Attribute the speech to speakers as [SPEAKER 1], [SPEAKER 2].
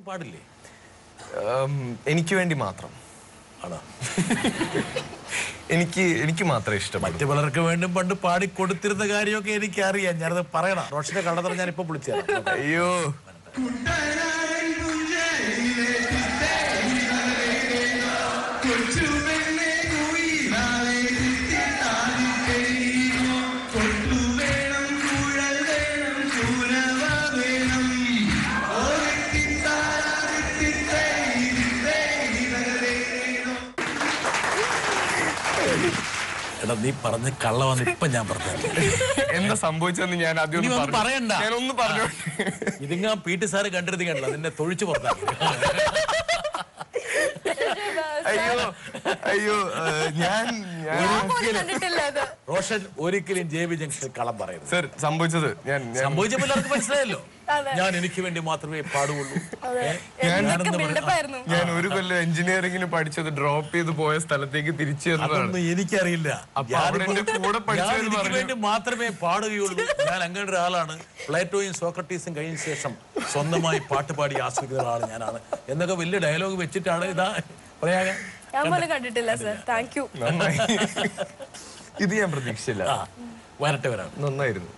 [SPEAKER 1] പാടില്ലേ?
[SPEAKER 2] എനിക്ക് വേണ്ടി മാത്രം
[SPEAKER 1] ആണോ?
[SPEAKER 2] എനിക്ക് മാത്രമേ ഇഷ്ടം.
[SPEAKER 1] മറ്റു പലർക്ക് വേണ്ടും പണ്ട് പാടി കൊടുത്തിരുന്ന കാര്യമൊക്കെ എനിക്കറിയാം. ഞാനത് പറയണം. റോഷന്റെ കള്ളത്തരം ഞാനിപ്പോ വിളിച്ചു.
[SPEAKER 2] അയ്യോ,
[SPEAKER 1] എടാ, നീ പറഞ്ഞ കള്ളവന്ന് ഇപ്പൊ ഞാൻ പറഞ്ഞു.
[SPEAKER 2] എന്താ സംഭവിച്ചെന്ന് ഞാൻ ആദ്യം
[SPEAKER 1] പറയണ്ട.
[SPEAKER 2] ഞാനൊന്ന് പറഞ്ഞു.
[SPEAKER 1] ഇതിങ്ങ പി.ടി. സാറ് കണ്ടിരുത്തി കണ്ടല്ലോ, അതിന്റെ തൊഴിച്ചു പുറത്താക്കി.
[SPEAKER 2] അയ്യോ അയ്യോ, ഞാൻ
[SPEAKER 1] റോഷൻ ഒരിക്കലും JB ജംഗ്ഷനിൽ കള്ളം പറയുന്നത്.
[SPEAKER 2] സർ, സംഭവിച്ചത്
[SPEAKER 1] സംഭവിച്ചപ്പോൾ എല്ലാവർക്കും മനസ്സിലായല്ലോ. ഞാൻ എനിക്ക് വേണ്ടി മാത്രമേ പാടുള്ളൂ.
[SPEAKER 2] ഞാൻ ഒരു കൊല്ലം എഞ്ചിനീയറിംഗിന് പഠിച്ചത് ഡ്രോപ്പ് ചെയ്ത് പോയ സ്ഥലത്തേക്ക് തിരിച്ചു
[SPEAKER 1] അതൊന്നും എനിക്കറിയില്ല.
[SPEAKER 2] കൂടെ
[SPEAKER 1] വേണ്ടി മാത്രമേ പാടുകയുള്ളൂ. ഞാൻ അങ്ങനെ ഒരാളാണ്. പ്ലേറ്റോയും സോക്രട്ടീസും കഴിഞ്ഞ ശേഷം സ്വന്തമായി പാട്ട് പാടി ആസ്വദിക്കുന്ന ആളാണ് ഞാനാണ് എന്നൊക്കെ വലിയ ഡയലോഗ് വെച്ചിട്ടാണ് ഇതാ പറയാ.
[SPEAKER 3] കണ്ടിട്ടില്ല സർ. Thank you.
[SPEAKER 2] ഇത് ഞാൻ പ്രതീക്ഷിച്ചില്ല.
[SPEAKER 1] വരട്ടെ വരാം.
[SPEAKER 2] നന്നായിരുന്നു.